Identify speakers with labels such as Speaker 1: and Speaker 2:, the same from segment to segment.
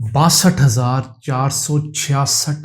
Speaker 1: 62,466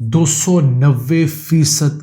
Speaker 1: 290%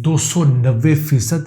Speaker 1: 290%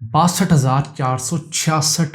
Speaker 1: 62,466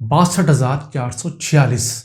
Speaker 1: 62,446।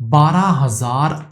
Speaker 1: 12,000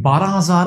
Speaker 1: 12,000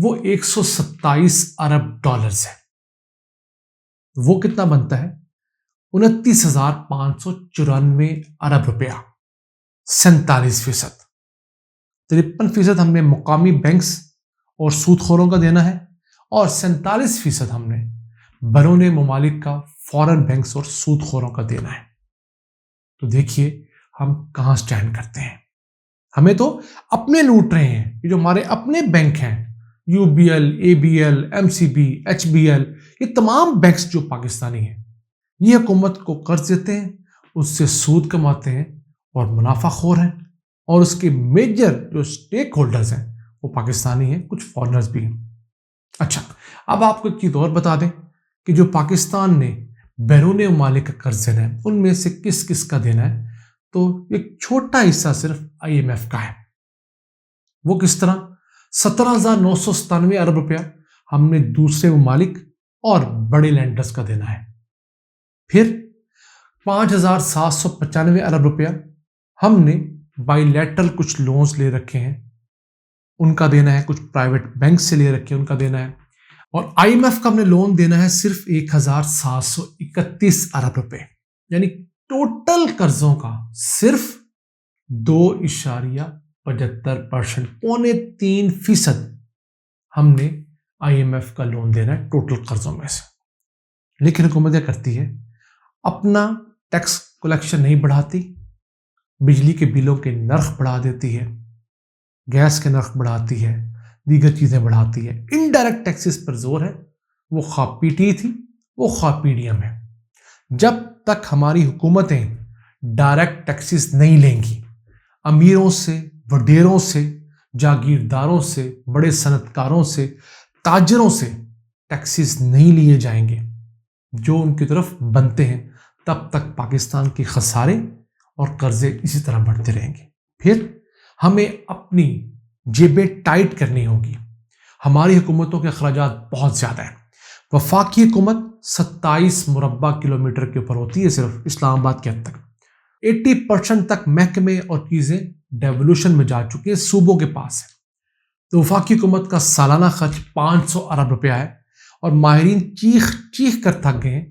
Speaker 1: وہ 127 ارب ڈالرز ہے۔ وہ کتنا بنتا ہے؟ 29,594 ارب روپیہ، 47%۔ 53% ہم نے مقامی بینکس اور سود خوروں کا دینا ہے، اور 47% ہم نے بیرون ممالک کا فورن بینکس اور سود خوروں کا دینا ہے۔ تو دیکھیے ہم کہاں سٹینڈ کرتے ہیں۔ ہمیں تو اپنے لوٹ رہے ہیں، یہ جو ہمارے اپنے بینک ہیں، UBL، ABL، MCB، HBL، یہ تمام بینکس جو پاکستانی ہیں، یہ حکومت کو قرض دیتے ہیں، اس سے سود کماتے ہیں اور منافع خور ہیں، اور اس کے میجر جو سٹیک ہولڈرز ہیں وہ پاکستانی ہیں، کچھ فارنرز بھی ہیں۔ اچھا، اب آپ کو ایک چیز اور بتا دیں کہ جو پاکستان نے بیرون ممالک کا قرض دینا ہے، ان میں سے کس کس کا دینا ہے، تو ایک چھوٹا حصہ صرف IMF کا ہے۔ وہ کس طرح؟ 17,997 ارب روپیہ ہم نے دوسرے ممالک اور بڑے لینڈرز کا دینا ہے۔ پھر 5,795 ارب روپیہ ہم نے بائی لیٹرل کچھ لونز لے رکھے ہیں، ان کا دینا ہے، کچھ پرائیویٹ بینک سے لے رکھے ہیں، ان کا دینا ہے، اور IMF کا ہم نے لون دینا ہے صرف 1,731 ارب روپے، یعنی ٹوٹل قرضوں کا صرف 2.75%، 3.25% ہم نے IMF کا لون دینا ہے ٹوٹل قرضوں میں سے۔ لیکن حکومت کیا کرتی ہے؟ اپنا ٹیکس کلیکشن نہیں بڑھاتی، بجلی کے بلوں کے نرخ بڑھا دیتی ہے، گیس کے نرخ بڑھاتی ہے، دیگر چیزیں بڑھاتی ہے، انڈائریکٹ ٹیکسز پر زور ہے، وہ خواہ PTE تھی، وہ خواہ PDM ہے۔ جب تک ہماری حکومتیں ڈائریکٹ ٹیکسز نہیں لیں گی، امیروں سے، وڈیروں سے، جاگیرداروں سے، بڑے صنعت کاروں سے، تاجروں سے ٹیکسز نہیں لیے جائیں گے جو ان کی طرف بنتے ہیں، تب تک پاکستان کے خسارے اور قرضے اسی طرح بڑھتے رہیں گے۔ پھر ہمیں اپنی جیبیں ٹائٹ کرنی ہوگی۔ ہماری حکومتوں کے اخراجات بہت زیادہ ہیں۔ وفاقی حکومت 27 مربع کلومیٹر کے اوپر ہوتی ہے صرف اسلام آباد کے حد تک۔ 80% تک محکمے اور چیزیں ڈیولوشن میں جا چکی ہیں، صوبوں کے پاس ہے۔ تو وفاقی حکومت کا سالانہ خرچ 500 ارب روپیہ ہے، اور ماہرین چیخ چیخ کر تھک گئے ہیں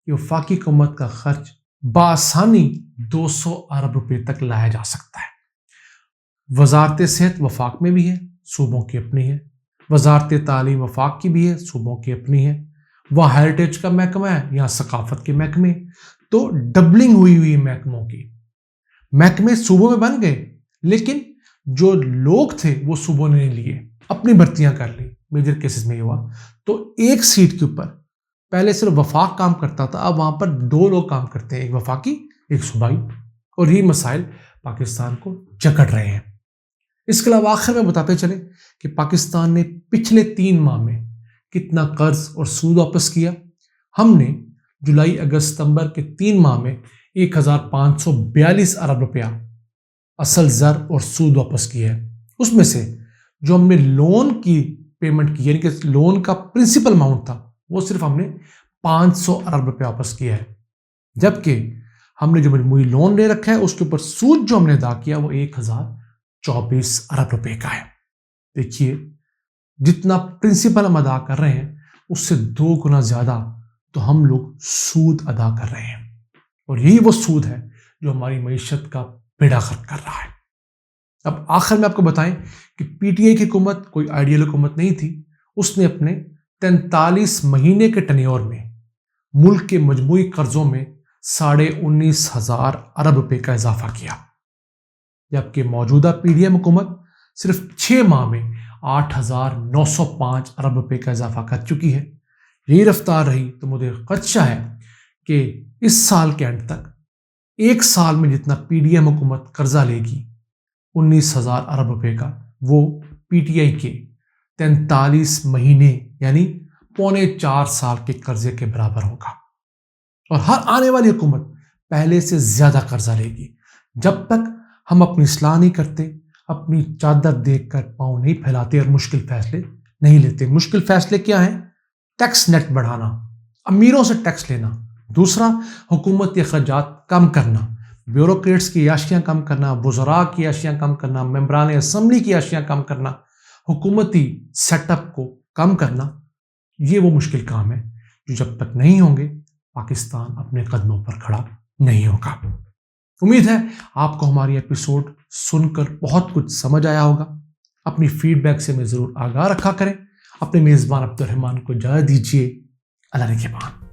Speaker 1: کہ وفاقی حکومت کا خرچ بآسانی 200 ارب روپے تک لایا جا سکتا ہے۔ وزارت صحت وفاق میں بھی ہے، صوبوں کی اپنی ہے۔ وزارت تعلیم وفاق کی بھی ہے، صوبوں کی اپنی ہے۔ وہاں ہیریٹیج کا محکمہ ہے، یہاں ثقافت کے محکمے، تو ڈبلنگ ہوئی محکموں کی۔ محکمے صوبوں میں بن گئے، لیکن جو لوگ تھے وہ صوبوں نے نہیں لیے، اپنی بھرتیاں کر لی۔ میجر کیسز میں یہ ہوا، تو ایک سیٹ کے اوپر پہلے صرف وفاق کام کرتا تھا، اب وہاں پر 2 لوگ کام کرتے ہیں، ایک وفاقی ایک صوبائی، اور یہ مسائل پاکستان کو جکڑ رہے ہیں۔ اس کے علاوہ آخر میں بتاتے چلیں کہ پاکستان نے پچھلے 3 ماہ میں کتنا قرض اور سود واپس کیا۔ ہم نے جولائی، اگست، ستمبر کے 3 ماہ میں 1,542 ارب روپیہ اصل زر اور سود واپس کیا ہے۔ اس میں سے جو ہم نے لون کی پیمنٹ کی، یعنی کہ لون کا پرنسپل اماؤنٹ تھا، وہ صرف ہم نے 500 ارب روپیہ واپس کیا ہے، جبکہ ہم نے جو مجموعی لون لے رکھا ہے اس کے اوپر سود جو ہم نے ادا کیا وہ 1,024 ارب روپے کا ہے۔ دیکھیے جتنا پرنسپل ہم ادا کر رہے ہیں اس سے 2 گنا زیادہ تو ہم لوگ سود ادا کر رہے ہیں، اور یہی وہ سود ہے جو ہماری معیشت کا بیڑا غرق کر رہا ہے۔ اب آخر میں آپ کو بتائیں کہ PTI کی حکومت کوئی آئیڈیل حکومت نہیں تھی، اس نے اپنے 43 مہینے کے ٹینیور میں ملک کے مجموعی قرضوں میں 19,500 ارب روپے کا اضافہ کیا، جبکہ موجودہ PDM حکومت صرف 6 ماہ میں 8,905 ارب روپے کا اضافہ کر چکی ہے۔ یہی رفتار رہی تو مجھے خدشہ ہے کہ اس سال کے اینڈ تک 1 سال میں جتنا PDM حکومت قرضہ لے گی 19,000 ارب روپے کا، وہ PTI کے 43 مہینے یعنی 3.25 سال کے قرضے کے برابر ہوگا، اور ہر آنے والی حکومت پہلے سے زیادہ قرضہ لے گی۔ جب تک ہم اپنی اصلاح نہیں کرتے، اپنی چادر دیکھ کر پاؤں نہیں پھیلاتے اور مشکل فیصلے نہیں لیتے۔ مشکل فیصلے کیا ہیں؟ ٹیکس نیٹ بڑھانا، امیروں سے ٹیکس لینا، دوسرا حکومتی اخراجات کم کرنا، بیوروکریٹس کی عیاشیاں کم کرنا، وزراء کی عیاشیاں کم کرنا، ممبران اسمبلی کی عیاشیاں کم کرنا، حکومتی سیٹ اپ کو کم کرنا، یہ وہ مشکل کام ہے جو جب تک نہیں ہوں گے پاکستان اپنے قدموں پر کھڑا نہیں ہوگا۔ امید ہے آپ کو ہماری ایپیسوڈ سن کر بہت کچھ سمجھ آیا ہوگا۔ اپنی فیڈ بیک سے میں ضرور آگاہ رکھا کریں۔ اپنے میزبان عبد الرحمان کو اجازت دیجیے۔ اللہ نگہبان۔